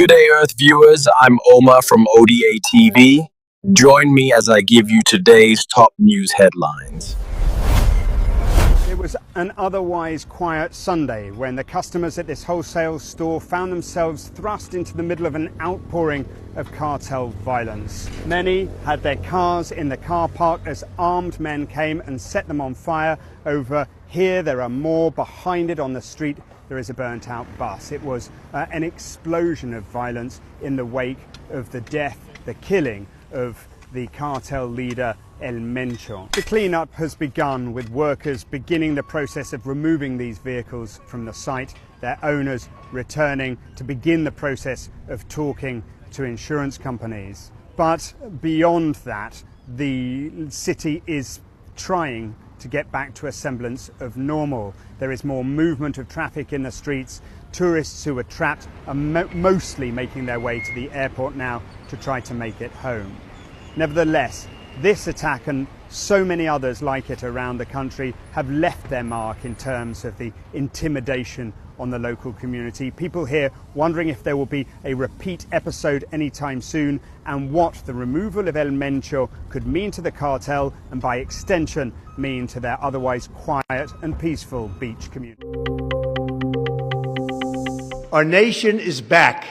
Good day, Earth viewers. I'm Omar from O.D.A TV. Join me as I give you today's top news headlines. It was an otherwise quiet Sunday when the customers at this wholesale store found themselves thrust into the middle of an outpouring of cartel violence. Many had their cars in the car park as armed men came and set them on fire. Over here, there are more. Behind it on the street, there is a burnt-out bus. It was an explosion of violence in the wake of the death, the killing of the cartel leader El Mencho. The cleanup has begun, with workers beginning the process of removing these vehicles from the site, their owners returning to begin the process of talking to insurance companies. But beyond that, the city is trying to get back to a semblance of normal. There is more movement of traffic in the streets. Tourists who were trapped are mostly making their way to the airport now to try to make it home. Nevertheless, this attack and so many others like it around the country have left their mark in terms of the intimidation on the local community. People here wondering if there will be a repeat episode anytime soon, and what the removal of El Mencho could mean to the cartel and by extension mean to their otherwise quiet and peaceful beach community. Our nation is back,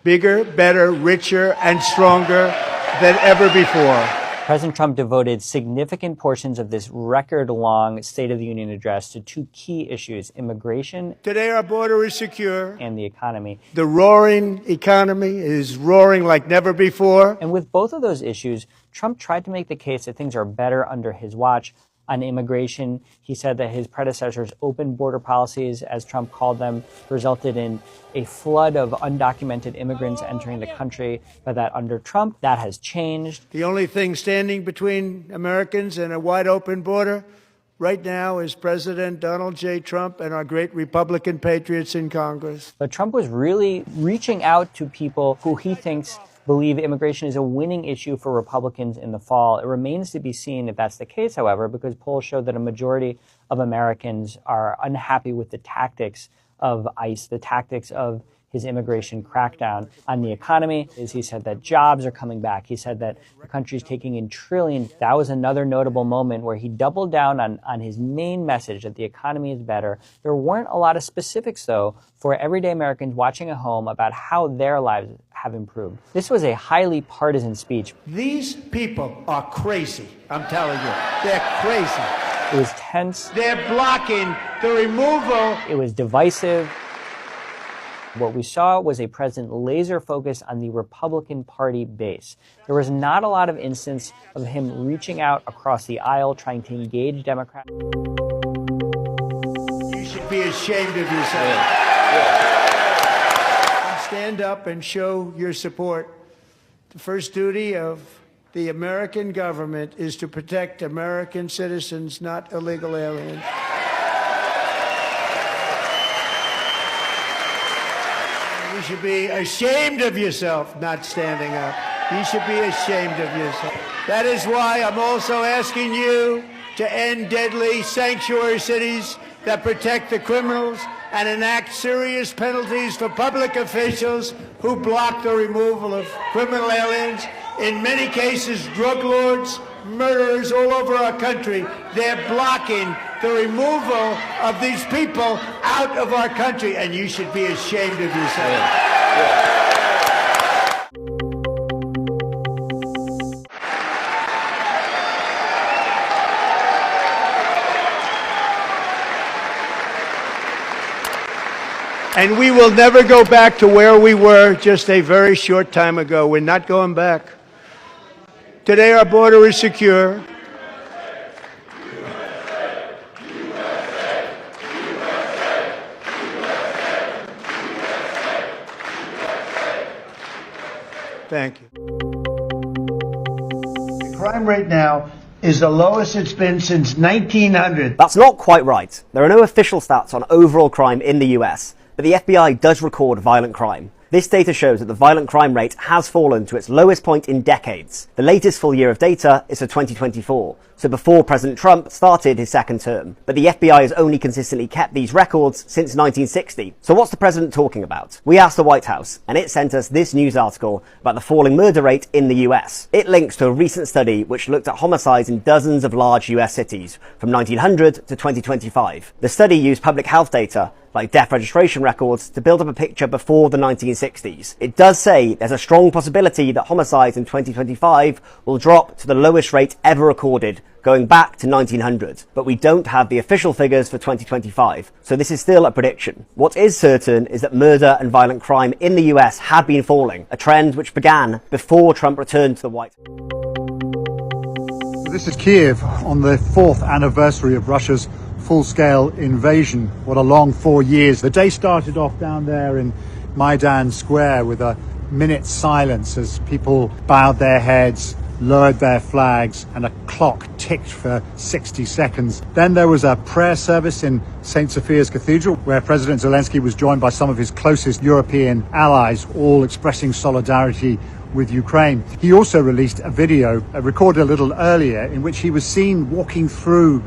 bigger, better, richer, and stronger than ever before. President Trump devoted significant portions of this record-long State of the Union address to two key issues: immigration. Today our border is secure. And the economy. The roaring economy is roaring like never before. And with both of those issues, Trump tried to make the case that things are better under his watch. On immigration, he said that his predecessor's open border policies, as Trump called them, resulted in a flood of undocumented immigrants entering the country, but that under Trump, that has changed. The only thing standing between Americans and a wide open border right now is President Donald J. Trump and our great Republican patriots in Congress. But Trump was really reaching out to people who he thinks believe immigration is a winning issue for Republicans in the fall. It remains to be seen if that's the case, however, because polls show that a majority of Americans are unhappy with the tactics of ICE, the tactics of his immigration crackdown. On the economy, he said that jobs are coming back. He said that the country's taking in trillions. That was another notable moment where he doubled down on his main message that the economy is better. There weren't a lot of specifics, though, for everyday Americans watching at home about how their lives have improved. This was a highly partisan speech. These people are crazy, I'm telling you. They're crazy. It was tense. They're blocking the removal. It was divisive. What we saw was a president laser focused on the Republican Party base. There was not a lot of instance of him reaching out across the aisle, trying to engage Democrats. You should be ashamed of yourself. Stand up and show your support. The first duty of the American government is to protect American citizens, not illegal aliens. You should be ashamed of yourself not standing up. You should be ashamed of yourself. That is why I'm also asking you to end deadly sanctuary cities that protect the criminals and enact serious penalties for public officials who block the removal of criminal aliens. In many cases, drug lords, murderers all over our country, they're blocking the removal of these people out of our country, and you should be ashamed of yourself. And we will never go back to where we were just a very short time ago. We're not going back. Today our border is secure. Thank you. The crime rate now is the lowest it's been since 1900. That's not quite right. There are no official stats on overall crime in the US, but the FBI does record violent crime. This data shows that the violent crime rate has fallen to its lowest point in decades. The latest full year of data is for 2024, so before President Trump started his second term. But the FBI has only consistently kept these records since 1960. So what's the president talking about? We asked the White House, and it sent us this news article about the falling murder rate in the US. It links to a recent study which looked at homicides in dozens of large US cities from 1900 to 2025. The study used public health data like death registration records to build up a picture before the 1960s. It does say there's a strong possibility that homicides in 2025 will drop to the lowest rate ever recorded, going back to 1900. But we don't have the official figures for 2025, so this is still a prediction. What is certain is that murder and violent crime in the US have been falling, a trend which began before Trump returned to the White House. This is Kiev on the 4th anniversary of Russia's full-scale invasion. What a long 4 years. The day started off down there in Maidan Square with a minute's silence as people bowed their heads, lowered their flags, and a clock ticked for 60 seconds. Then there was a prayer service in St. Sophia's Cathedral where President Zelensky was joined by some of his closest European allies, all expressing solidarity with Ukraine. He also released a video recorded a little earlier in which he was seen walking through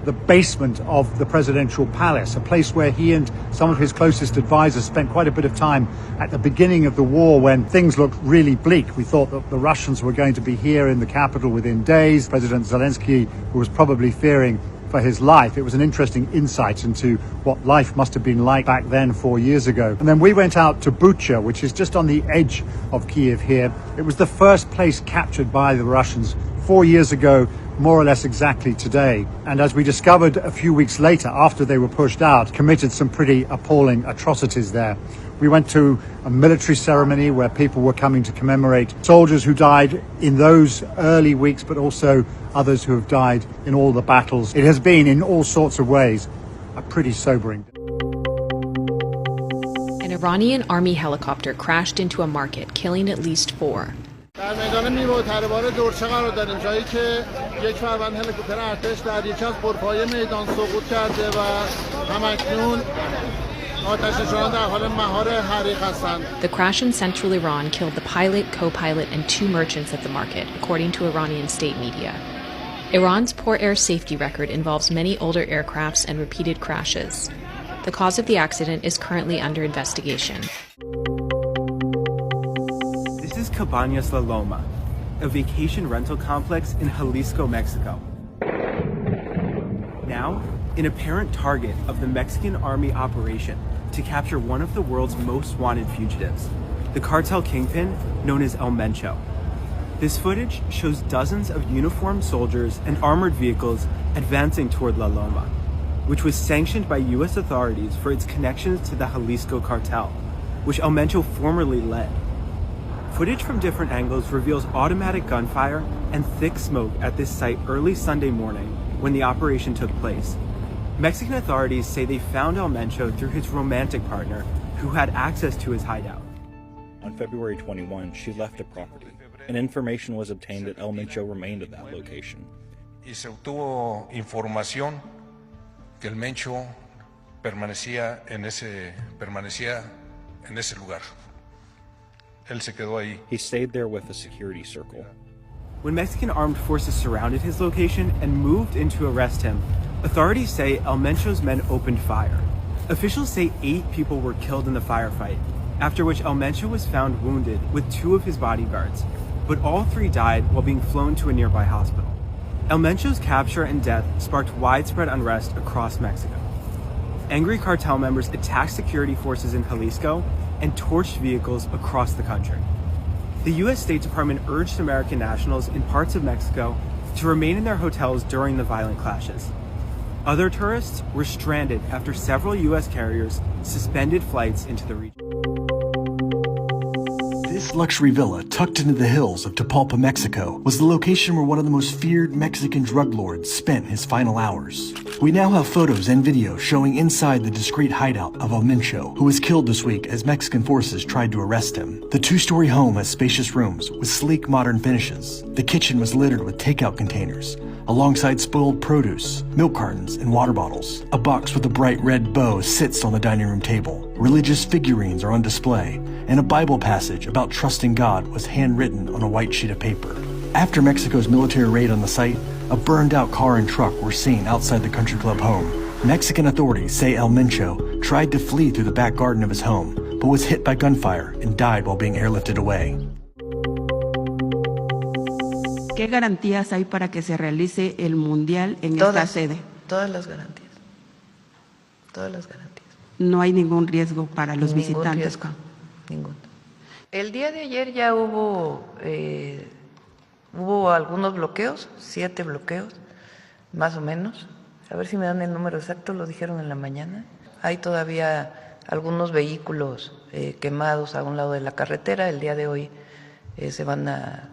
the basement of the presidential palace, a place where he and some of his closest advisors spent quite a bit of time at the beginning of the war when things looked really bleak. We thought that the Russians were going to be here in the capital within days. President Zelensky was probably fearing for his life. It was an interesting insight into what life must have been like back then 4 years ago. And then we went out to Bucha, which is just on the edge of Kiev here. It was the first place captured by the Russians 4 years ago, more or less exactly today. And as we discovered a few weeks later, after they were pushed out, committed some pretty appalling atrocities there. We went to a military ceremony where people were coming to commemorate soldiers who died in those early weeks, but also others who have died in all the battles. It has been, in all sorts of ways, a pretty sobering. An Iranian army helicopter crashed into a market, killing at least 4. در میدان میوه و تربار دورچه قرار داریم، جایی که یک فروند هلیکوپتر ارتش در یکی از برج‌های میدان سقوط کرده و همکنون آتش نشانان در حال مهار حریق هستند. The crash in central Iran killed the pilot, co-pilot, and 2 merchants at the market, according to Iranian state media. Iran's poor air safety record involves many older aircrafts and repeated crashes. The cause of the accident is currently under investigation. This is Cabañas La Loma, a vacation rental complex in Jalisco, Mexico. Now, an apparent target of the Mexican army operation to capture one of the world's most wanted fugitives, the cartel kingpin known as El Mencho. This footage shows dozens of uniformed soldiers and armored vehicles advancing toward La Loma, which was sanctioned by U.S. authorities for its connections to the Jalisco cartel, which El Mencho formerly led. Footage from different angles reveals automatic gunfire and thick smoke at this site early Sunday morning when the operation took place. Mexican authorities say they found El Mencho through his romantic partner, who had access to his hideout. On February 21, she left the property, and information was obtained that El Mencho remained at that location. Y se obtuvo información que El Mencho permanecía en ese lugar. Él se quedó ahí. He stayed there with a security circle. When Mexican armed forces surrounded his location and moved in to arrest him, authorities say El Mencho's men opened fire. Officials say 8 people were killed in the firefight, after which El Mencho was found wounded with 2 of his bodyguards, but all 3 died while being flown to a nearby hospital. El Mencho's capture and death sparked widespread unrest across Mexico. Angry cartel members attacked security forces in Jalisco and torched vehicles across the country. The U.S. State Department urged American nationals in parts of Mexico to remain in their hotels during the violent clashes. Other tourists were stranded after several U.S. carriers suspended flights into the region. This luxury villa, tucked into the hills of Tapalpa, Mexico, was the location where one of the most feared Mexican drug lords spent his final hours. We now have photos and video showing inside the discreet hideout of El Mencho, who was killed this week as Mexican forces tried to arrest him. The 2-story home has spacious rooms with sleek modern finishes. The kitchen was littered with takeout containers, alongside spoiled produce, milk cartons, and water bottles. A box with a bright red bow sits on the dining room table. Religious figurines are on display, and a Bible passage about trusting God was handwritten on a white sheet of paper. After Mexico's military raid on the site, a burned-out car and truck were seen outside the country club home. Mexican authorities say El Mencho tried to flee through the back garden of his home, but was hit by gunfire and died while being airlifted away. ¿Qué garantías hay para que se realice el Mundial en esta sede? Todas las garantías. Todas las garantías. No hay ningún riesgo para los Ningún visitantes. riesgo, ninguno. El día de ayer ya hubo algunos bloqueos, 7 bloqueos, más o menos. A ver si me dan el número exacto, lo dijeron en la mañana. Hay todavía algunos vehículos quemados a un lado de la carretera. El día de hoy se van a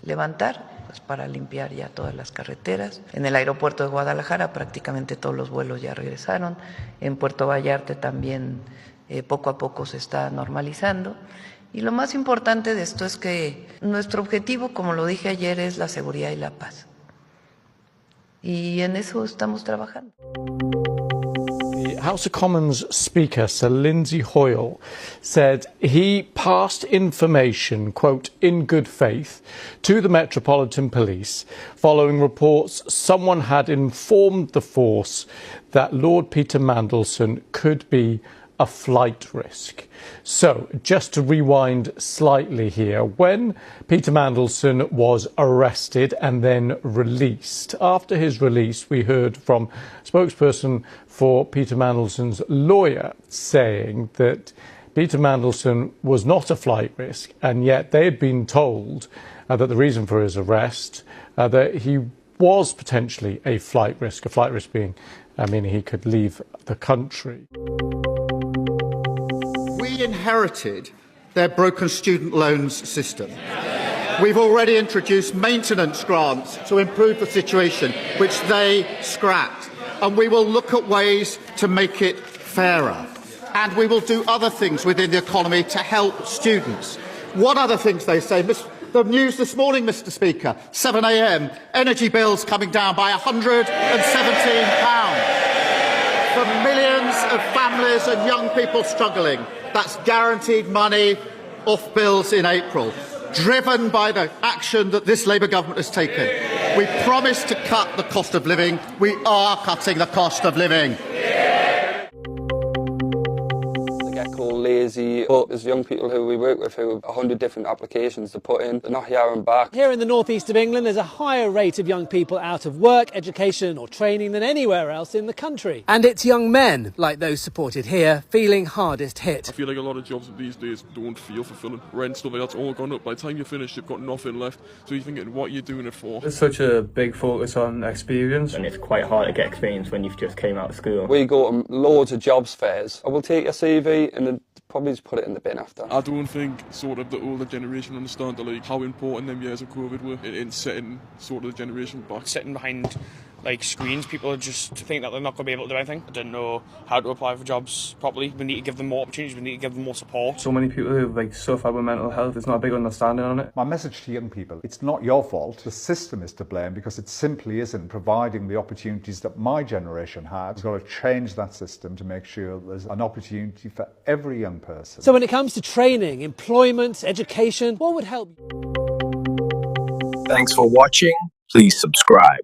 levantar pues, para limpiar ya todas las carreteras. En el aeropuerto de Guadalajara prácticamente todos los vuelos ya regresaron. En Puerto Vallarta también poco a poco se está normalizando. Y lo más importante de esto es que nuestro objetivo, como lo dije ayer, es la seguridad y la paz. Y en eso estamos trabajando. The House of Commons Speaker, Sir Lindsay Hoyle, said he passed information, quote, in good faith, to the Metropolitan Police following reports someone had informed the force that Lord Peter Mandelson could be a flight risk. So, just to rewind slightly here, when Peter Mandelson was arrested and then released, after his release, we heard from a spokesperson for Peter Mandelson's lawyer saying that Peter Mandelson was not a flight risk, and yet they had been told that the reason for his arrest, that he was potentially a flight risk being, meaning he could leave the country. We inherited their broken student loans system. We've already introduced maintenance grants to improve the situation, which they scrapped. And we will look at ways to make it fairer. And we will do other things within the economy to help students. What other things they say? The news this morning, Mr. Speaker, 7 a.m, energy bills coming down by £117. For millions of families and young people struggling. That's guaranteed money off bills in April, driven by the action that this Labour government has taken. We promised to cut the cost of living. We are cutting the cost of living. Lazy, but there's young people who we work with who have 100 different applications to put in. They're not here and back. Here in the northeast of England, there's a higher rate of young people out of work, education or training than anywhere else in the country. And it's young men, like those supported here, feeling hardest hit. I feel like a lot of jobs these days don't feel fulfilling. Rent, stuff like that's all gone up. By the time you finish, you've got nothing left. So you're thinking, what are you doing it for? There's such a big focus on experience. And it's quite hard to get experience when you've just came out of school. We go to loads of jobs fairs. I will take your CV and then probably just put it in the bin after. I don't think sort of the older generation understand like how important them years of COVID were in setting sort of the generation back. Sitting behind like screens, people just think that they're not going to be able to do anything. I don't know how to apply for jobs properly. We need to give them more opportunities, we need to give them more support. So many people who suffer with mental health, there's not a big understanding on it. My message to young people, it's not your fault. The system is to blame because it simply isn't providing the opportunities that my generation had. We've got to change that system to make sure there's an opportunity for every young person. So when it comes to training, employment, education, what would help? Thanks for watching. Please subscribe.